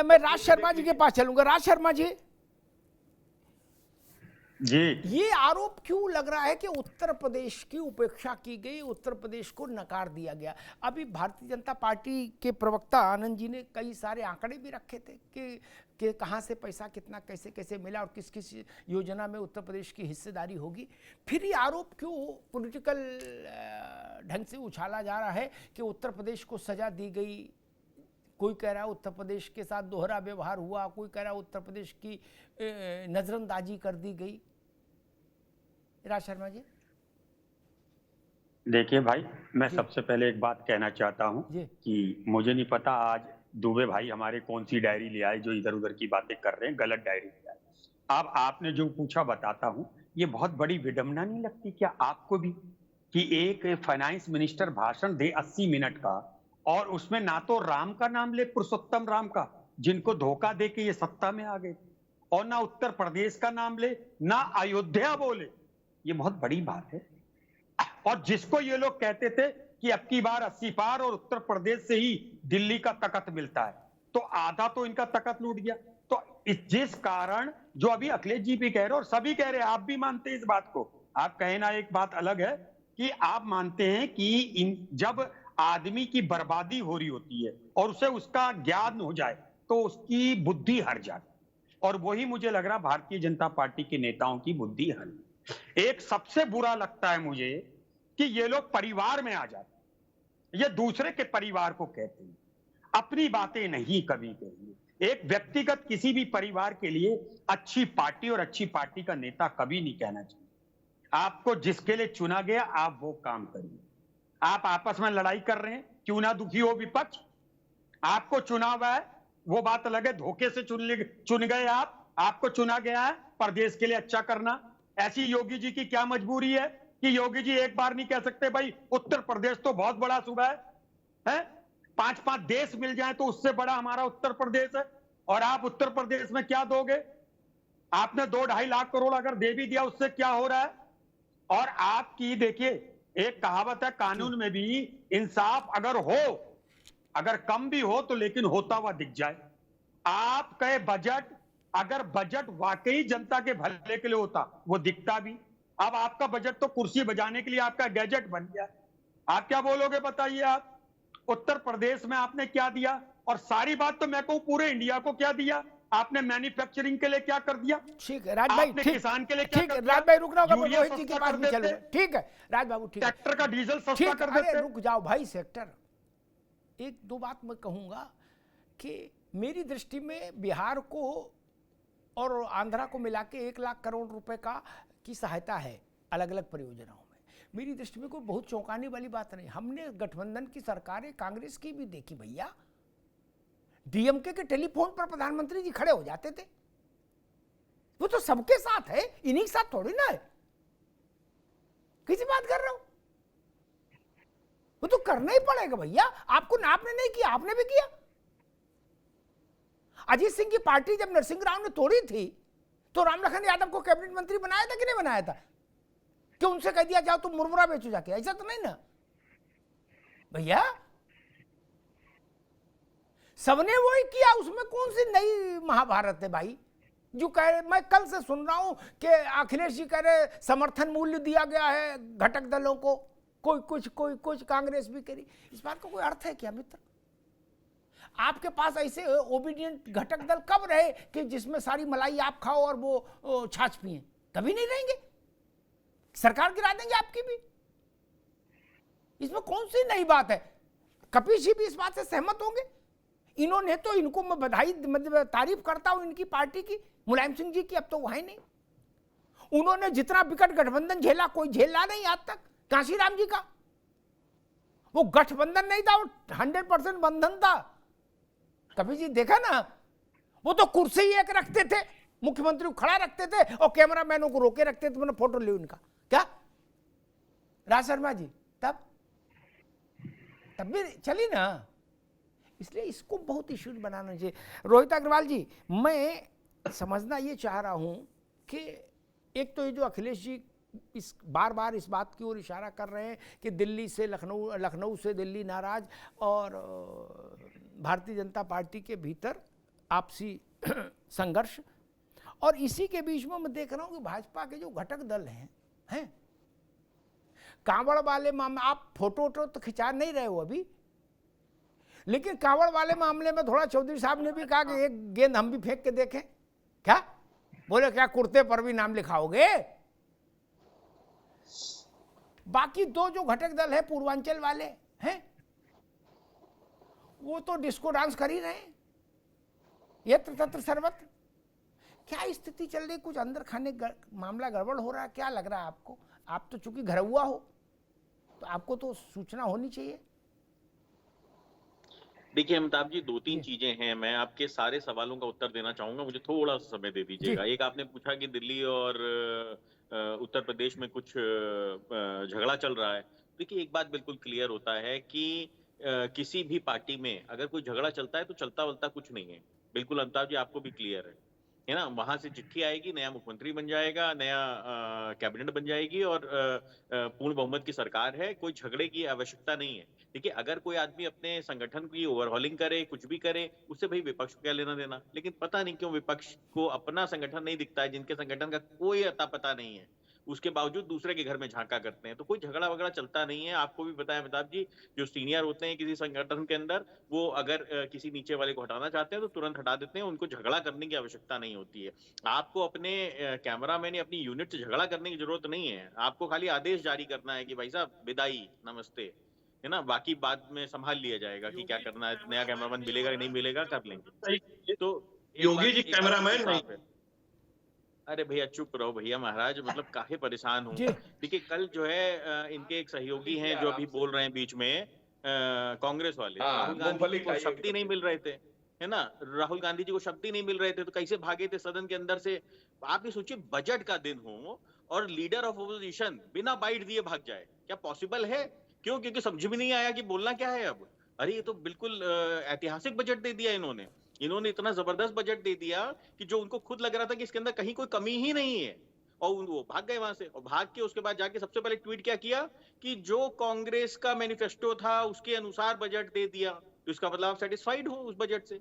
मैं राज शर्मा जी के पास चलूंगा। राज शर्मा जी, जी ये आरोप क्यों लग रहा है कि उत्तर प्रदेश की उपेक्षा की गई, उत्तर प्रदेश को नकार दिया गया? अभी भारतीय जनता पार्टी के प्रवक्ता आनंद जी ने कई सारे आंकड़े भी रखे थे कि कहाँ से पैसा कितना कैसे कैसे मिला और किस किस योजना में उत्तर प्रदेश की हिस्सेदारी होगी। फिर ये आरोप क्यों पॉलिटिकल ढंग से उछाला जा रहा है कि उत्तर प्रदेश को सजा दी गई? कोई कह रहा है उत्तर प्रदेश के साथ दोहरा व्यवहार हुआ, कोई कह रहा है उत्तर प्रदेश की नजरअंदाजी कर दी गई। राज शर्मा जी। देखिए भाई, मैं जी सबसे पहले एक बात कहना चाहता हूं जी कि मुझे नहीं पता आज दुबे भाई हमारे कौन सी डायरी ले आए जो इधर उधर की बातें कर रहे हैं, गलत डायरी ले आए। अब आपने जो पूछा बताता हूं। ये बहुत बड़ी विडंबना नहीं लगती क्या आपको भी कि एक फाइनेंस मिनिस्टर भाषण दे 80 मिनट का और उसमें ना तो राम का नाम ले, पुरुषोत्तम राम का, जिनको धोखा दे के ये सत्ता में आ गए, और ना उत्तर प्रदेश का नाम ले, ना अयोध्या बोले। ये बहुत बड़ी बात है। और जिसको ये लोग कहते थे कि अब की बार 80 पार और उत्तर प्रदेश से ही दिल्ली का तख्त मिलता है, तो आधा तो इनका तख्त लूट गया। तो जिस कारण जो अभी अखिलेश जी भी कह रहे हैं और सभी कह रहे हैं, आप भी मानते हैं इस बात को। आप कहे ना, एक बात अलग है कि आप मानते हैं कि जब आदमी की बर्बादी हो रही होती है और उसे उसका ज्ञान हो जाए तो उसकी बुद्धि हट जाती, और वही मुझे लग रहा भारतीय जनता पार्टी के नेताओं की बुद्धि हट। एक सबसे बुरा लगता है मुझे कि ये लोग परिवार में आ जाते हैं, ये दूसरे के परिवार को कहते हैं, अपनी बातें नहीं कभी कही। एक व्यक्तिगत किसी भी परिवार के लिए अच्छी पार्टी और अच्छी पार्टी का नेता कभी नहीं कहना चाहिए। आपको जिसके लिए चुना गया आप वो काम करिए। आप आपस में लड़ाई कर रहे हैं, क्यों ना दुखी हो विपक्ष। आपको चुनाव है, वो बात अलग है, धोखे से चुन गए आपको चुना गया है प्रदेश के लिए अच्छा करना। ऐसी योगी जी की क्या मजबूरी है कि योगी जी एक बार नहीं कह सकते भाई उत्तर प्रदेश तो बहुत बड़ा सूबा है? 5-5 देश मिल जाए तो उससे बड़ा हमारा उत्तर प्रदेश है, और आप उत्तर प्रदेश में क्या दोगे? आपने 2-2.5 लाख करोड़ अगर दे भी दिया, उससे क्या हो रहा है? और आपकी देखिए, एक कहावत है कानून में भी, इंसाफ अगर हो, अगर कम भी हो तो लेकिन होता हुआ दिख जाए। आप कहे बजट, अगर बजट वाकई जनता के भले के लिए होता वो दिखता भी। अब आपका बजट तो कुर्सी बजाने के लिए आपका गैजेट बन गया। आप क्या बोलोगे बताइए? आप उत्तर प्रदेश में आपने क्या दिया? और सारी बात तो मैं कहूं पूरे इंडिया को क्या दिया आपने? मैन्युफैक्चरिंग के लिए क्या कर दिया? ठीक है राज भाई, आपने ठीक किसान के लिए क्या ठीक कर है दिया? राज भाई, रुक रहा हूँ, यूरिया रोहित जी के सस्ता पास कर भी देते, चलूंगा। ठीक है राज बाबू, ठीक है, ट्रैक्टर का डीजल सस्ता ठीक कर अरे देते। रुक जाओ भाई सेक्टर। एक दो बात मैं कहूंगा कि मेरी दृष्टि में बिहार को और आंध्रा को मिला के 1 लाख करोड़ रुपए की सहायता है अलग अलग परियोजनाओं में। मेरी दृष्टि में कोई बहुत चौंकाने वाली बात नहीं। हमने गठबंधन की सरकारें कांग्रेस की भी देखी भैया, डीएमके के टेलीफोन पर प्रधानमंत्री जी खड़े हो जाते थे। वो तो सबके साथ है, इन्हीं के साथ थोड़ी ना है। किसी बात कर रहा हूं, वो तो करना ही पड़ेगा भैया। आपको ना, आपने नहीं किया, आपने भी किया। अजीत सिंह की पार्टी जब नरसिंह राव ने तोड़ी थी तो रामलखन यादव को कैबिनेट मंत्री बनाया था कि नहीं बनाया था? कि उनसे कह दिया जाओ तुम मुरमुरा बेचो जाके? ऐसा तो नहीं ना भैया, सबने वही किया। उसमें कौन सी नई महाभारत है भाई? जो कह रहे, मैं कल से सुन रहा हूं कि अखिलेश जी कह रहे समर्थन मूल्य दिया गया है घटक दलों को, कोई कुछ कांग्रेस भी करी। इस बात का कोई अर्थ है क्या मित्र? आपके पास ऐसे ओबीडियंट घटक दल कब रहे कि जिसमें सारी मलाई आप खाओ और वो छाछ पिए? कभी नहीं रहेंगे। सरकार गिरा देंगे आपकी भी। इसमें कौन सी नई बात है? कपिल जी भी इस बात से सहमत होंगे। इन्होंने तो, इनको मैं बधाई मतलब तारीफ करता हूं इनकी पार्टी की, मुलायम सिंह जी की, अब तो वो है नहीं। उन्होंने जितना विकट गठबंधन झेला कोई झेला नहीं आज तक। कांशीराम जी का वो गठबंधन नहीं था, वो 100% बंधन था। कभी जी देखा ना, वो तो कुर्सी एक रखते थे, मुख्यमंत्री को खड़ा रखते थे और कैमरामैनों को रोके रखते थे, मैंने फोटो ली उनका। क्या राज शर्मा जी? तब भी चली ना। इसलिए इसको बहुत इश्यू बनाना चाहिए। रोहित अग्रवाल जी, मैं समझना ये चाह रहा हूं कि एक तो ये जो अखिलेश जी इस बार बार इस बात की ओर इशारा कर रहे हैं कि दिल्ली से लखनऊ, लखनऊ से दिल्ली नाराज, और भारतीय जनता पार्टी के भीतर आपसी संघर्ष। और इसी के बीच में मैं देख रहा हूं कि भाजपा के जो घटक दल हैं कांवड़ वाले मामले, आप फोटो तो खिंचा नहीं रहे हो अभी, लेकिन कांवड़ वाले मामले में थोड़ा चौधरी साहब ने भी कहा कि एक गेंद हम भी फेंक के देखें। क्या बोले, क्या कुर्ते पर भी नाम लिखाओगे? बाकी दो जो घटक दल है पूर्वांचल वाले हैं, वो तो डिस्को डांस कर ही रहे हैं, यत्र तत्र सर्वत्र। क्या स्थिति चल रही? कुछ अंदर खाने मामला गड़बड़ हो रहा है? क्या लग रहा है आपको? आप तो चूंकि घर हुआ हो तो आपको तो सूचना होनी चाहिए। देखिए अमिताभ जी, दो तीन चीजें हैं। मैं आपके सारे सवालों का उत्तर देना चाहूंगा, मुझे थोड़ा सा समय दे दीजिएगा। एक आपने पूछा कि दिल्ली और उत्तर प्रदेश में कुछ झगड़ा चल रहा है। देखिए एक बात बिल्कुल क्लियर होता है कि किसी भी पार्टी में अगर कोई झगड़ा चलता है तो चलता वलता कुछ नहीं है। बिल्कुल अमिताभ जी, आपको भी क्लियर है ना? वहां से चिट्ठी आएगी, नया मुख्यमंत्री बन जाएगा, नया कैबिनेट बन जाएगी और पूर्ण बहुमत की सरकार है। कोई झगड़े की आवश्यकता नहीं है। देखिए अगर कोई आदमी अपने संगठन की ओवरहॉलिंग करे, कुछ भी करे, उससे भाई विपक्ष को क्या लेना देना। लेकिन पता नहीं क्यों विपक्ष को अपना संगठन नहीं दिखता है, जिनके संगठन का कोई अता पता नहीं है, उसके बावजूद दूसरे के घर में झांका करते हैं। तो कोई झगड़ा वगड़ा चलता नहीं है। आपको भी पता है अमिताभ जी, जो सीनियर होते हैं किसी संगठन के अंदर, वो अगर किसी नीचे वाले को हटाना चाहते हैं तो तुरंत हटा देते हैं, उनको झगड़ा करने की आवश्यकता नहीं होती है। आपको अपने कैमरामैन या अपनी यूनिट से झगड़ा करने की जरूरत नहीं है। आपको खाली आदेश जारी करना है कि भाई साहब विदाई, नमस्ते, है ना? बाकी बाद में संभाल लिया जाएगा कि क्या करना है, नया कैमरामैन मिलेगा कि नहीं मिलेगा, कर लेंगे। तो योगी जी कैमरामैन नहीं। अरे भैया चुप रहो भैया महाराज, मतलब काहे परेशान हूँ। देखिए कल जो है इनके एक सहयोगी हैं जो अभी बोल रहे हैं बीच में, कांग्रेस वाले, राहुल गांधी को शब्द ही नहीं मिल रहे थे, है ना? राहुल गांधी जी को शब्द ही नहीं मिल रहे थे तो कैसे भागे थे सदन के अंदर से? आप ये सोचिए, बजट का दिन हो और लीडर ऑफ अपोजिशन बिना बाइट दिए भाग जाए, क्या पॉसिबल है? क्यों? क्योंकि समझ में नहीं आया कि बोलना क्या है अब। अरे ये तो बिल्कुल ऐतिहासिक बजट दे दिया इन्होंने इतना जबरदस्त बजट दे दिया कि जो उनको खुद लग रहा था कि इसके अंदर कहीं कोई कमी ही नहीं है, और वो भाग गए वहां से। और भाग के उसके बाद जाके सबसे पहले ट्वीट क्या किया कि जो कांग्रेस का मैनिफेस्टो था उसके अनुसार बजट दे दिया, तो इसका मतलब आप सेटिस्फाइड हो उस बजट से।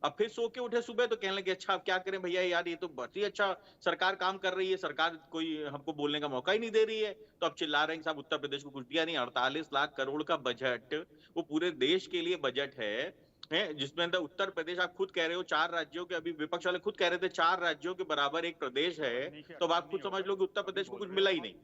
अब फिर सो के उठे सुबह तो कहने लगे अच्छा अब क्या करें भैया, यार ये तो बहुत ही अच्छा सरकार काम कर रही है, सरकार कोई हमको बोलने का मौका ही नहीं दे रही है। तो अब चिल्ला रहे हैं कि साहब उत्तर प्रदेश को कुछ दिया नहीं। 48 लाख करोड़ का बजट, वो पूरे देश के लिए बजट है, जिसमें अंदर उत्तर प्रदेश, आप खुद कह रहे हो 4 राज्यों के, अभी विपक्ष वाले खुद कह रहे थे 4 राज्यों के बराबर एक प्रदेश है, तो आप खुद समझ लो कि उत्तर प्रदेश को कुछ मिला ही नहीं,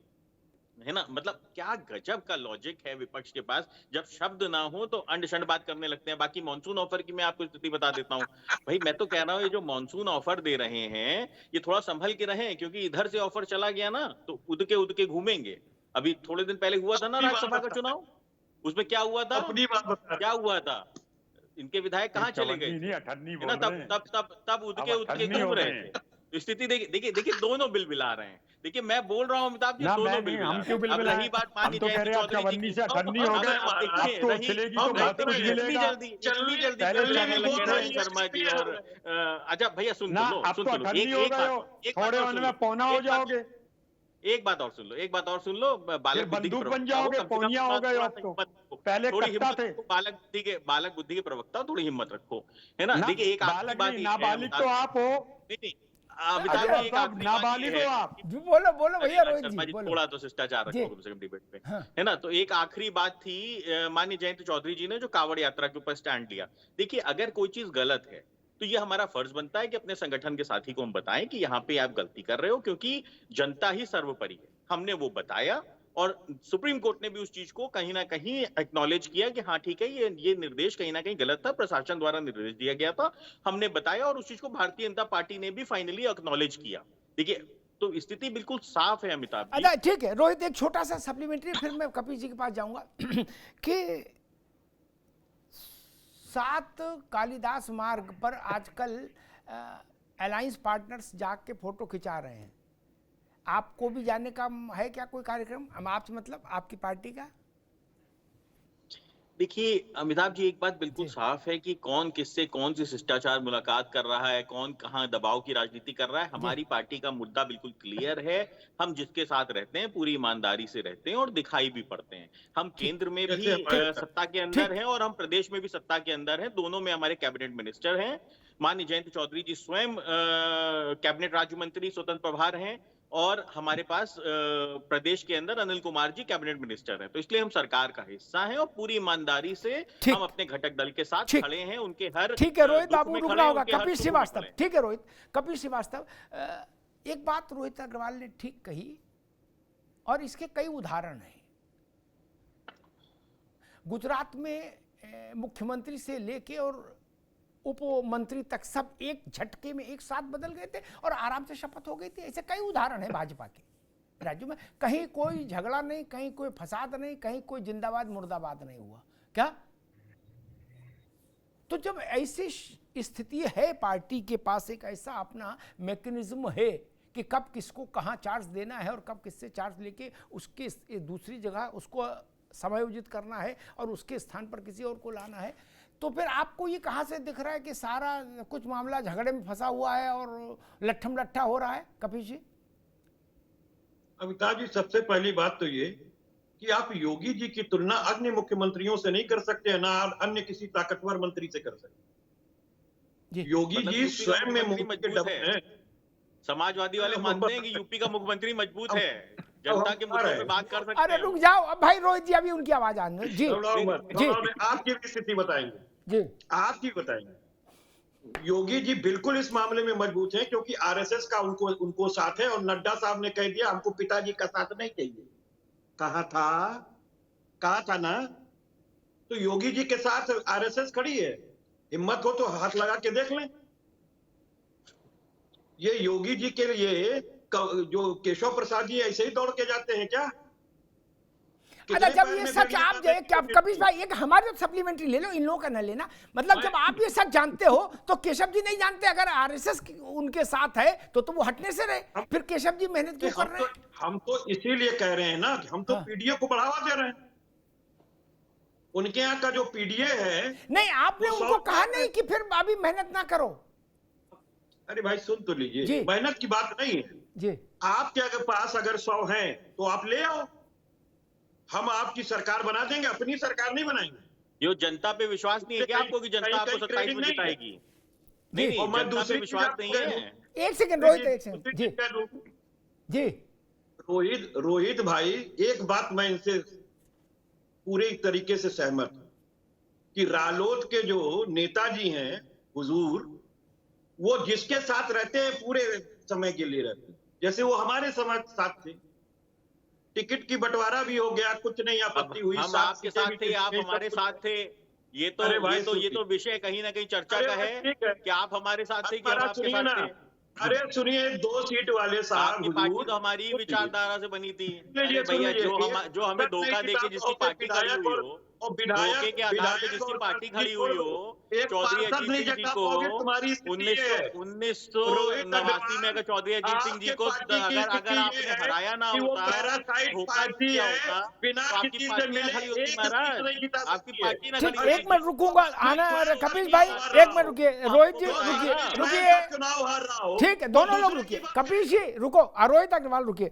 है ना? मतलब क्या गजब का लॉजिक है विपक्ष के पास। जब शब्द ना हो तो अंड शंड बात करने लगते हैं। बाकी मानसून ऑफर की मैं आपको स्थिति बता देता हूँ भाई। मैं तो कह रहा हूँ ये जो मानसून ऑफर दे रहे हैं ये थोड़ा संभल के रहें, क्योंकि इधर से ऑफर चला गया ना तो उद के घूमेंगे। अभी थोड़े दिन पहले हुआ था ना राज्यसभा का चुनाव, उसमें क्या हुआ था? अपनी बात बता, क्या हुआ था? इनके विधायक कहाँ चले गए, है ना? तब उद के घूम रहे थे। स्थिति देखिए दोनों बिल बिला रहे हैं। देखिए मैं बोल रहा हूँ अमिताभ जी, दोनों बिल बिला रहे हैं। अब रही बात मानी जयंत चौधरी जी की, जल्दी शर्मा जी और अच्छा भैया सुन लो, एक बात और सुन लो, बालक बुद्धि के बालक बुद्धि के प्रवक्ता, थोड़ी हिम्मत रखो, है ना? देखिए एक नाबालिग तो आप हो, बोलो भैया रोहित जी, थोड़ा तो शिष्टाचार रखो कम से कम डिबेट पे, है ना? तो एक आखिरी बात थी, माननीय जयंत चौधरी जी ने जो कांवड़ यात्रा के ऊपर स्टैंड लिया। देखिए अगर कोई चीज गलत है तो ये हमारा फर्ज बनता है कि अपने संगठन के साथी को हम बताएं कि यहाँ पे आप गलती कर रहे हो, क्योंकि जनता ही सर्वोपरि है। हमने वो बताया और सुप्रीम कोर्ट ने भी उस चीज को कहीं ना कहीं एक्नॉलेज किया कि हाँ ठीक है, ये निर्देश कहीं ना कहीं गलत था, प्रशासन द्वारा निर्देश दिया गया था, हमने बताया और उस चीज को भारतीय जनता पार्टी ने भी फाइनली एक्नॉलेज किया। देखिए तो स्थिति बिल्कुल साफ है अमिताभ जी। अच्छा ठीक है रोहित, एक छोटा सा सप्लीमेंट्री, फिर मैं कपिल जी के पास जाऊंगा कि 7 कालिदास मार्ग पर आजकल अलायंस पार्टनर्स जाके के फोटो खिंचा रहे हैं। आपको भी जाने का है क्या कोई कार्यक्रम? हम आपसे मतलब आपकी पार्टी का? देखिए अमिताभ जी, एक बात बिल्कुल साफ है कि कौन किससे कौन सी शिष्टाचार मुलाकात कर रहा है, कौन कहाँ दबाव की राजनीति कर रहा है। हमारी पार्टी का मुद्दा बिल्कुल क्लियर है। हम जिसके साथ रहते हैं पूरी ईमानदारी से रहते हैं और दिखाई भी पड़ते हैं। हम केंद्र में भी सत्ता के अंदर हैं और हम प्रदेश में भी सत्ता के अंदर हैं, दोनों में हमारे कैबिनेट मिनिस्टर हैं। माननीय जयंत चौधरी जी स्वयं कैबिनेट राज्य मंत्री स्वतंत्र प्रभार हैं, और हमारे पास प्रदेश के अंदर अनिल कुमार जी कैबिनेट मिनिस्टर हैं। तो इसलिए हम सरकार का हिस्सा हैं और पूरी ईमानदारी से हम अपने घटक दल के साथ खड़े हैं, उनके हर ठीक है रोहित बाबू दुख में रुकना खड़े हैं, होगा। उनके हर कपिल सुख में श्रीवास्तव, खड़े हैं। ठीक है रोहित, कपिल श्रीवास्तव, एक बात रोहित अग्रवाल ने ठीक कही और इसके कई उदाहरण हैं। गुजरात में मुख्यमंत्री से लेके और उप मंत्री तक सब एक झटके में एक साथ बदल गए थे और आराम से शपथ हो गई थी। ऐसे कई उदाहरण हैं भाजपा के राज्यों में। कहीं कोई झगड़ा नहीं, कहीं कोई फसाद नहीं, कहीं कोई जिंदाबाद मुर्दाबाद नहीं हुआ क्या? तो जब ऐसी स्थिति है, पार्टी के पास एक ऐसा अपना मैकेनिज्म है कि कब किसको कहाँ चार्ज देना है और कब किससे चार्ज लेके उसके दूसरी जगह उसको समायोजित करना है और उसके स्थान पर किसी और को लाना है, तो फिर आपको ये कहाँ से दिख रहा है कि सारा कुछ मामला झगड़े में फंसा हुआ है और लट्ठम लट्ठा हो रहा है? कपिल जी। अमिताभ जी, सबसे पहली बात तो ये कि आप योगी जी की तुलना अन्य मुख्यमंत्रियों से नहीं कर सकते, ना अन्य किसी ताकतवर मंत्री से कर सकते। योगी जी स्वयं में मजबूत है। समाजवादी वाले मानते हैं कि यूपी का मुख्यमंत्री मजबूत है, जनता के मुद्दों पे बात कर सकते हैं। अरे रुक जाओ अब भाई, रोहित जी अभी उनकी आवाज आने जी जी आपकी स्थिति बताएंगे जी, आपकी बताएंगे। योगी जी बिल्कुल इस मामले में मजबूत हैं, क्योंकि आरएसएस का उनको साथ है और नड्डा साहब ने कह दिया हमको पिताजी का साथ नहीं चाहिए। कहा था ना, तो योगी जी के साथ आरएसएस खड़ी है। हिम्मत हो तो हाथ लगा के देख लें। ये योगी जी के लिए जो केशव प्रसाद जी ऐसे ही दौड़ के जाते हैं क्या? अच्छा जब ये सच आप क्या कपिल भाई, एक हमारे सप्लीमेंट्री ले लो, इन लोगों का न लेना, मतलब जब आप ये सच जानते हो तो केशव जी नहीं जानते? अगर आरएसएस उनके साथ है तो वो हटने से रहे, फिर केशव जी मेहनत क्यों कर रहे हैं? हम तो इसीलिए कह रहे हैं ना कि हम तो पीडीए को बढ़ावा दे रहे हैं। उनके यहाँ का जो पीडीए है, नहीं आपने उनको कहा नहीं कि फिर अभी मेहनत ना करो? अरे भाई सुन तो लीजिए, मेहनत की बात नहीं है जी। आपके पास अगर 100 हैं तो आप ले आओ, हम आपकी सरकार बना देंगे, अपनी सरकार नहीं बनाएंगे। ये जनता पे विश्वास नहीं है क्या आपको कि जनता आपको 27 में जिताएगी? नहीं, जनता पे विश्वास नहीं है। एक सेकंड रोहित, एक सेकंड जी जी। रोहित भाई, एक बात मैं इनसे पूरे तरीके से सहमत हूं कि रालोद के जो नेताजी हैं हुजूर, वो जिसके साथ रहते हैं पूरे समय के लिए रहते हैं। जैसे वो हमारे समय साथ थे, टिकट की बंटवारा भी हो गया, कुछ नहीं आपत्ति हुई। हम आपके साथ थे, आप हमारे साथ थे। ये तो विषय कहीं ना कहीं चर्चा का है कि आप हमारे साथ थे कि हम आपके साथ थे। अरे सुनिए, 2 सीट वाले साहब, आपकी पार्टी तो हमारी विचारधारा से बनी थी। अरे भैया, जो हमें धोखा देके जिसकी पार्टी खड़ी हुई हो, धोखे के आधार पे जिसकी पार्टी खड़ी हुई हो, चौधरी अजीत सिंह जी को 1989 में अगर चौधरी अजीत सिंह जी को अगर आपने हराया ना होता, धोखा किया होता, तो आपकी पार्टी ना खड़ी होती महाराज, आपकी पार्टी ना खड़ी होती। एक मिनट रुकूंगा, आना कपिल भाई, एक मिनट रुकिए, रोहित जी रुकिए, चुनाव हार रहा हो, ठीक है दोनों लोग रुकिए, कपिल जी रुको, रोहित अग्रवाल रुकिए।